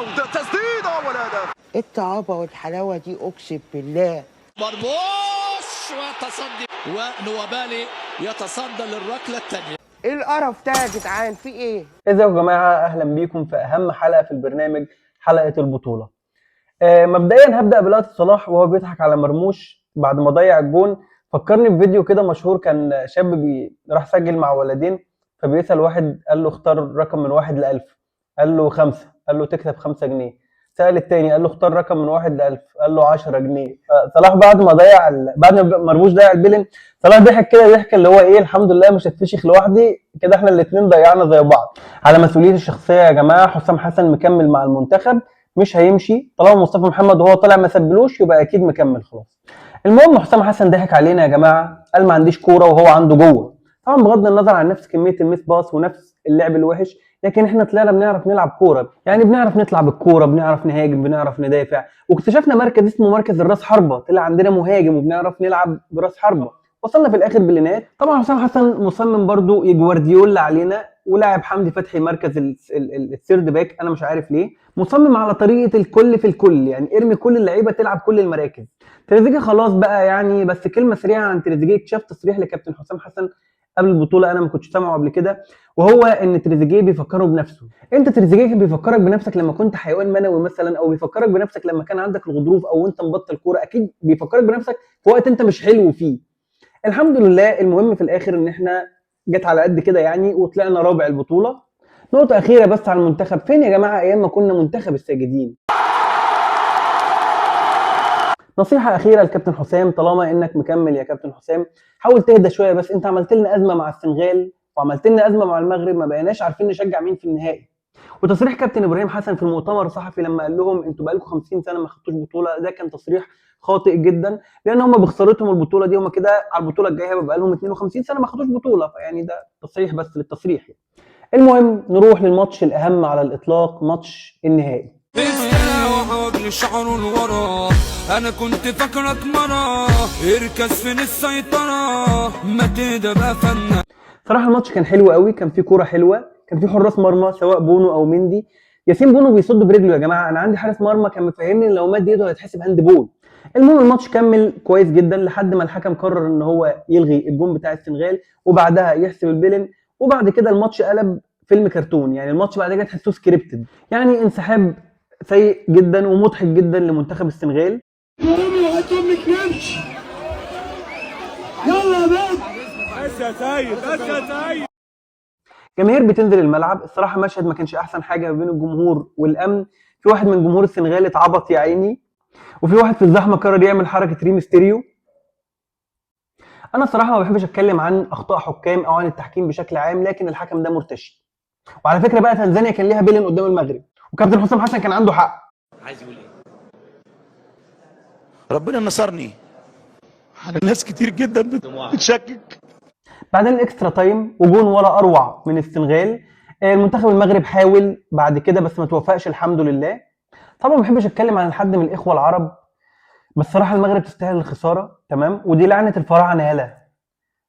العودة تسديدة والهدف. الطعابة والحلاوة دي أقسم بالله. مرموش وتصدي ونوبالي يتصدى للركلة الثانية. إيه القرف ده يا جدعان؟ في إيه؟ ازيكم يا جماعه، اهلا بيكم في اهم حلقه في البرنامج، حلقه البطوله. مبدئيا هبدا بلقطه صلاح وهو بيضحك على مرموش بعد ما ضيع الجون. فكرني بفيديو كده مشهور، كان شاب راح سجل مع ولدين، فبيسال واحد قال له اختار رقم من 1 ل 1000، قال له 5، قال له تكسب 5 جنيه. سال التاني قال له اختار رقم من 1 ل 1000، قال له 10 جنيه. فصلاح بعد ما مرموش ضيع البيلن، صلاح ضحك كده ضحك اللي هو ايه، الحمد لله مش هتفشخ لوحدي كده، احنا الاثنين ضيعنا زي بعض. على مسؤوليتي الشخصيه يا جماعه، حسام حسن مكمل مع المنتخب، مش هيمشي طالما مصطفى محمد وهو طالع ما سجلوش، يبقى اكيد مكمل خلاص. المهم حسام حسن ضحك علينا يا جماعه، قال ما عنديش كوره وهو عنده جوه. طبعا بغض النظر عن نفس كميه الميس باص ونفس اللعب الوحش، لكن احنا طلعنا بنعرف نلعب كوره، يعني بنعرف نطلع بالكوره، بنعرف نهاجم، بنعرف ندافع، واكتشفنا مركز اسمه مركز الراس حربه، طلع عندنا مهاجم وبنعرف نلعب براس حربه. وصلنا في الاخر بلينات. طبعا حسام حسن مصمم برضو يجوارديولا علينا، ولاعب حمدي فتحي مركز الثيرد باك، انا مش عارف ليه مصمم على طريقه الكل في الكل، يعني ارمي كل اللعيبه تلعب كل المراكز. تريزيجيه خلاص بقى يعني، بس كلمه سريعه عن تريزيجيه. اكتشفت تصريح لكابتن حسام حسن قبل البطوله، انا ما كنتش سامعه قبل كده، وهو ان تريزيجيه بيفكره بنفسه. انت تريزيجيه كان بيفكرك بنفسك لما كنت حيوان منوي مثلا، او بيفكرك بنفسك لما كان عندك الغضروف، او انت مبطل كوره، اكيد بيفكرك بنفسك في وقت انت مش حلو فيه. الحمد لله، المهم في الاخر ان احنا جت على قد كده يعني، وطلعنا رابع البطوله. نقطه اخيره بس على المنتخب، فين يا جماعه ايام ما كنا منتخب الساجدين؟ نصيحه اخيره لكابتن حسام، طالما انك مكمل يا كابتن حسام، حاول تهدى شويه بس. انت عملت لنا ازمه مع السنغال وعملت لنا ازمه مع المغرب، ما بقيناش عارفين نشجع مين في النهائي. وتصريح كابتن ابراهيم حسن في المؤتمر الصحفي لما قال لهم انتوا بقالكم 50 سنه ما خدتوش بطوله، ده كان تصريح خاطئ جدا، لان هم بخسارتهم البطوله دي هم كده على البطوله الجايه هيبقى لهم 52 سنه ما خدوش بطوله، فيعني ده تصريح بس للتصريح يعني. المهم نروح للماتش الاهم على الاطلاق، ماتش النهائي. وحواجلي شعره لورا، انا كنت فاكرك مرة اركز فين السيطرة، ما تهدى بقى فنان. صراحه الماتش كان حلو قوي، كان فيه كوره حلوه، كان فيه حراس مرمى سواء بونو او مندي. ياسين بونو بيصد برجله يا جماعه، انا عندي حارس مرمى كان مفهمني ان لو مد ايده هيتحسب هاند بول. المهم الماتش كمل كويس جدا لحد ما الحكم قرر ان هو يلغي الجون بتاع السنغال، وبعدها يحسب البيلن، وبعد كده الماتش قلب فيلم كرتون، يعني الماتش بعد كده تحسوه سكريبتد، يعني انسحاب سيء جدا ومضحك جدا لمنتخب السنغال. يلا يا بنت بس يا سيد، بس يا سيد. جماهير بتنزل الملعب، الصراحه مشهد ما كانش احسن حاجه ما بين الجمهور والامن. في واحد من جمهور السنغال اتعبط يا عيني، وفي واحد في الزحمه قرر يعمل حركه ريم ستيريو. انا الصراحه ما بحبش اتكلم عن اخطاء حكام او عن التحكيم بشكل عام، لكن الحكم ده مرتشي. وعلى فكره بقى تنزانيا كان ليها بيلن قدام المغرب، وكابتن حسام حسن كان عنده حق. عايز يقول ايه؟ ربنا نصرني على ناس كتير جدا بتشكك. بعدين الاكسترا تايم وجون ولا اروع من السنغال. المنتخب المغرب حاول بعد كده بس ما توفقش الحمد لله. طبعا ما بحبش اتكلم عن حد من الاخوه العرب، بس صراحه المغرب تستاهل الخساره، تمام، ودي لعنه الفراعنه يالا،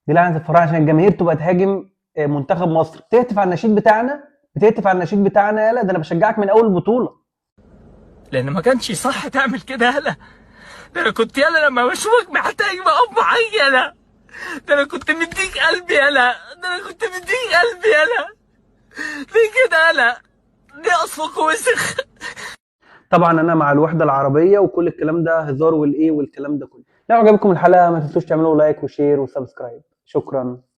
دي لعنه الفراعنه، عشان الجماهير تبقى تهاجم منتخب مصر، بتهتف على النشيد بتاعنا، بتهتف على النشيد بتاعنا يالا، ده انا بشجعك من اول البطوله. لان ما كانش صح تعمل كده يالا، ده انا كنت يالا لما بشوفك محتاج بقف معاك يالا، ده انا كنت مديك قلبي يالا، ده انا كنت مديك قلبي يالا، ليه كده يالا؟ ليه اصفك وسخ؟ طبعا انا مع الوحده العربيه وكل الكلام ده هزار والايه والكلام ده كله. لو عجبكم الحلقه ما تنسوش تعملوا لايك وشير وسبسكرايب، شكرا.